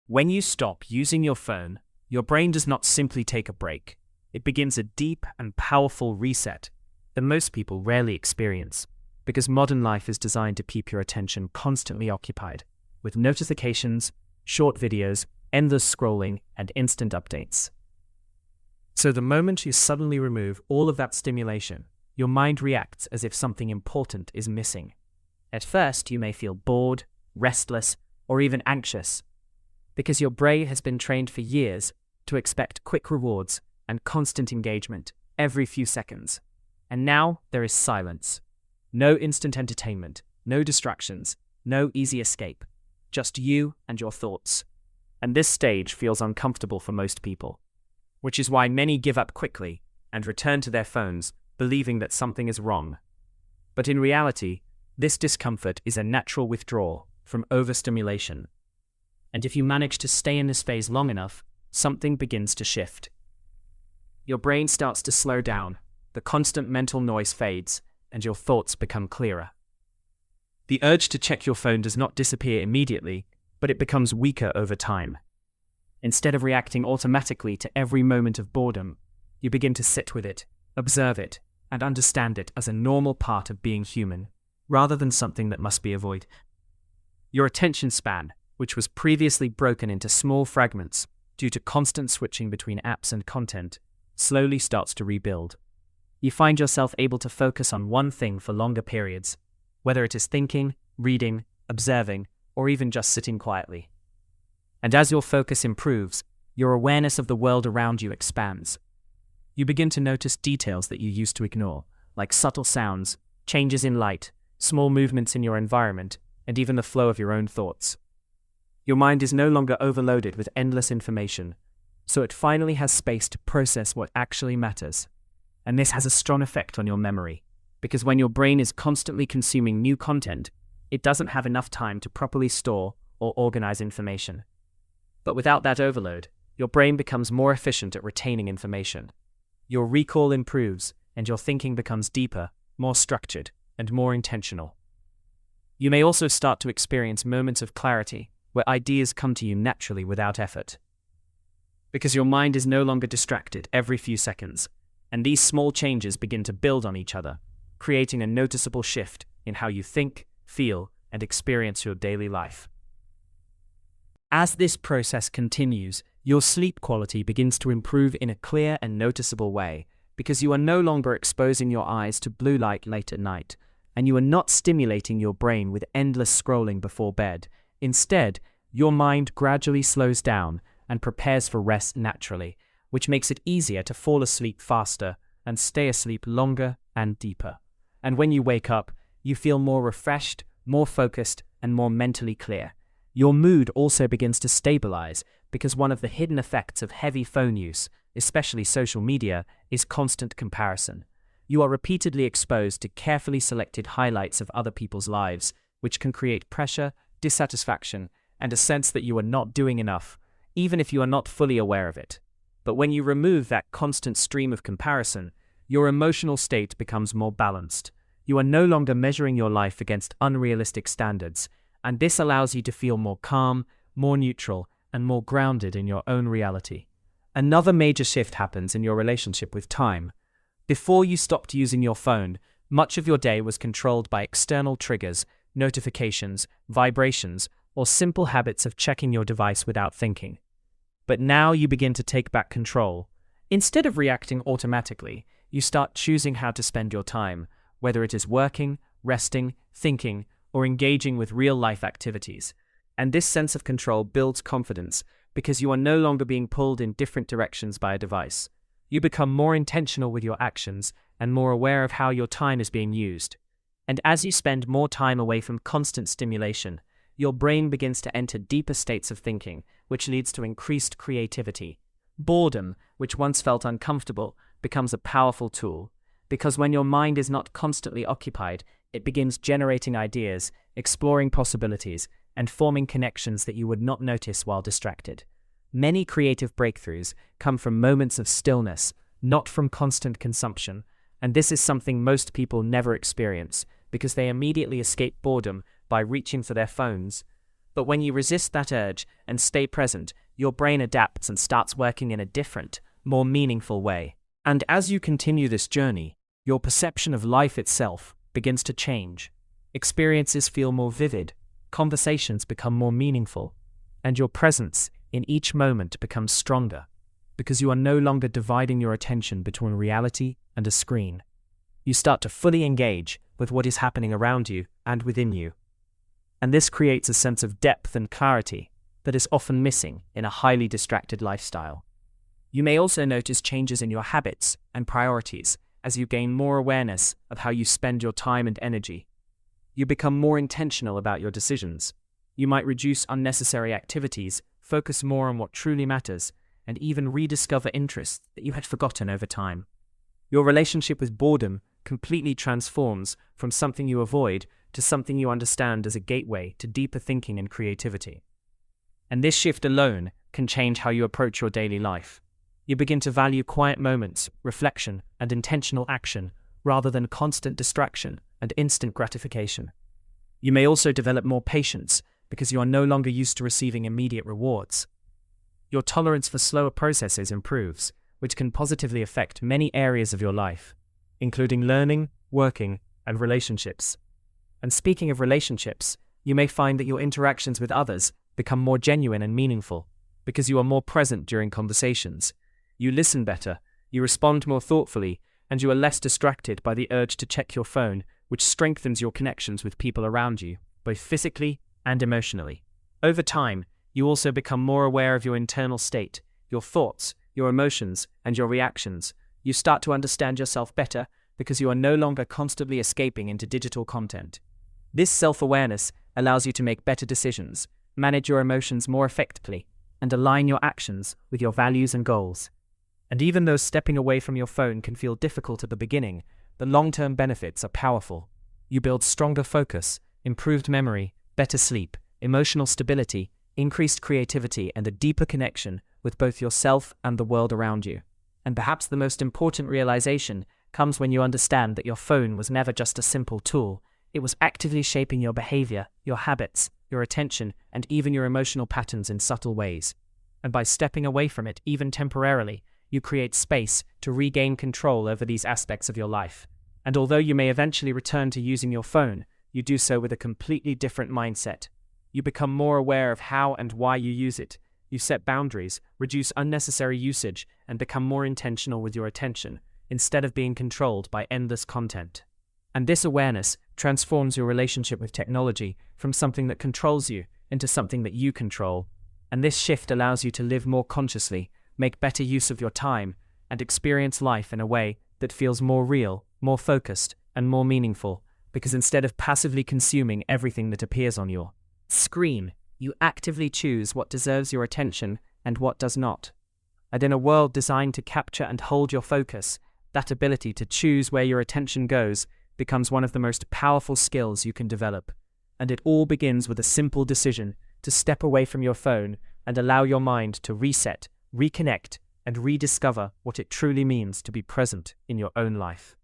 When you stop using your phone, your brain does not simply take a break. It begins a deep and powerful reset that most people rarely experience, because modern life is designed to keep your attention constantly occupied, with notifications, short videos, endless scrolling, and instant updates. So the moment you suddenly remove all of that stimulation, your mind reacts as if something important is missing. At first, you may feel bored, restless, or even anxious, because your brain has been trained for years to expect quick rewards and constant engagement every few seconds. And now there is silence. No instant entertainment, no distractions, no easy escape. Just you and your thoughts. And this stage feels uncomfortable for most people, which is why many give up quickly and return to their phones, believing that something is wrong. But in reality, this discomfort is a natural withdrawal from overstimulation. And if you manage to stay in this phase long enough, something begins to shift. Your brain starts to slow down, the constant mental noise fades, and your thoughts become clearer. The urge to check your phone does not disappear immediately, but it becomes weaker over time. Instead of reacting automatically to every moment of boredom, you begin to sit with it, observe it, and understand it as a normal part of being human, rather than something that must be avoided. Your attention span, which was previously broken into small fragments due to constant switching between apps and content, slowly starts to rebuild. You find yourself able to focus on one thing for longer periods, whether it is thinking, reading, observing, or even just sitting quietly. And as your focus improves, your awareness of the world around you expands. You begin to notice details that you used to ignore, like subtle sounds, changes in light, small movements in your environment, and even the flow of your own thoughts. Your mind is no longer overloaded with endless information, so it finally has space to process what actually matters. And this has a strong effect on your memory, because when your brain is constantly consuming new content, it doesn't have enough time to properly store or organize information. But without that overload, your brain becomes more efficient at retaining information. Your recall improves, and your thinking becomes deeper, more structured, and more intentional. You may also start to experience moments of clarity, where ideas come to you naturally without effort. Because your mind is no longer distracted every few seconds, and these small changes begin to build on each other, creating a noticeable shift in how you think, feel, and experience your daily life. As this process continues, your sleep quality begins to improve in a clear and noticeable way, because you are no longer exposing your eyes to blue light late at night, and you are not stimulating your brain with endless scrolling before bed. Instead, your mind gradually slows down and prepares for rest naturally, which makes it easier to fall asleep faster and stay asleep longer and deeper. And when you wake up, you feel more refreshed, more focused, and more mentally clear. Your mood also begins to stabilize, because one of the hidden effects of heavy phone use, especially social media, is constant comparison. You are repeatedly exposed to carefully selected highlights of other people's lives, which can create pressure, dissatisfaction, and a sense that you are not doing enough, even if you are not fully aware of it. But when you remove that constant stream of comparison, your emotional state becomes more balanced. You are no longer measuring your life against unrealistic standards, and this allows you to feel more calm, more neutral, and more grounded in your own reality. Another major shift happens in your relationship with time. Before you stopped using your phone, much of your day was controlled by external triggers, notifications, vibrations, or simple habits of checking your device without thinking. But now you begin to take back control. Instead of reacting automatically, you start choosing how to spend your time, whether it is working, resting, thinking, or engaging with real-life activities. And this sense of control builds confidence, because you are no longer being pulled in different directions by a device. You become more intentional with your actions and more aware of how your time is being used. And as you spend more time away from constant stimulation, your brain begins to enter deeper states of thinking, which leads to increased creativity. Boredom, which once felt uncomfortable, becomes a powerful tool, because when your mind is not constantly occupied, it begins generating ideas, exploring possibilities, and forming connections that you would not notice while distracted. Many creative breakthroughs come from moments of stillness, not from constant consumption, and this is something most people never experience, because they immediately escape boredom by reaching for their phones. But when you resist that urge and stay present, your brain adapts and starts working in a different, more meaningful way. And as you continue this journey, your perception of life itself begins to change. Experiences feel more vivid, conversations become more meaningful, and your presence in each moment becomes stronger, because you are no longer dividing your attention between reality and a screen. You start to fully engage with what is happening around you and within you. And this creates a sense of depth and clarity that is often missing in a highly distracted lifestyle. You may also notice changes in your habits and priorities as you gain more awareness of how you spend your time and energy. You become more intentional about your decisions. You might reduce unnecessary activities, focus more on what truly matters, and even rediscover interests that you had forgotten over time. Your relationship with boredom completely transforms from something you avoid to something you understand as a gateway to deeper thinking and creativity. And this shift alone can change how you approach your daily life. You begin to value quiet moments, reflection, and intentional action rather than constant distraction and instant gratification. You may also develop more patience because you are no longer used to receiving immediate rewards. Your tolerance for slower processes improves, which can positively affect many areas of your life, including learning, working, and relationships. And speaking of relationships, you may find that your interactions with others become more genuine and meaningful because you are more present during conversations. You listen better, you respond more thoughtfully, and you are less distracted by the urge to check your phone, which strengthens your connections with people around you, both physically and emotionally. Over time, you also become more aware of your internal state, your thoughts, your emotions, and your reactions. You start to understand yourself better because you are no longer constantly escaping into digital content. This self-awareness allows you to make better decisions, manage your emotions more effectively, and align your actions with your values and goals. And even though stepping away from your phone can feel difficult at the beginning, the long-term benefits are powerful. You build stronger focus, improved memory, better sleep, emotional stability, increased creativity, and a deeper connection with both yourself and the world around you. And perhaps the most important realization comes when you understand that your phone was never just a simple tool. It was actively shaping your behavior, your habits, your attention, and even your emotional patterns in subtle ways. And by stepping away from it, even temporarily, you create space to regain control over these aspects of your life. And although you may eventually return to using your phone, you do so with a completely different mindset. You become more aware of how and why you use it. You set boundaries, reduce unnecessary usage, and become more intentional with your attention, instead of being controlled by endless content. And this awareness transforms your relationship with technology from something that controls you into something that you control. And this shift allows you to live more consciously, make better use of your time, and experience life in a way that feels more real, more focused, and more meaningful, because instead of passively consuming everything that appears on your screen, you actively choose what deserves your attention and what does not. And in a world designed to capture and hold your focus, that ability to choose where your attention goes becomes one of the most powerful skills you can develop. And it all begins with a simple decision to step away from your phone and allow your mind to reset, reconnect, and rediscover what it truly means to be present in your own life.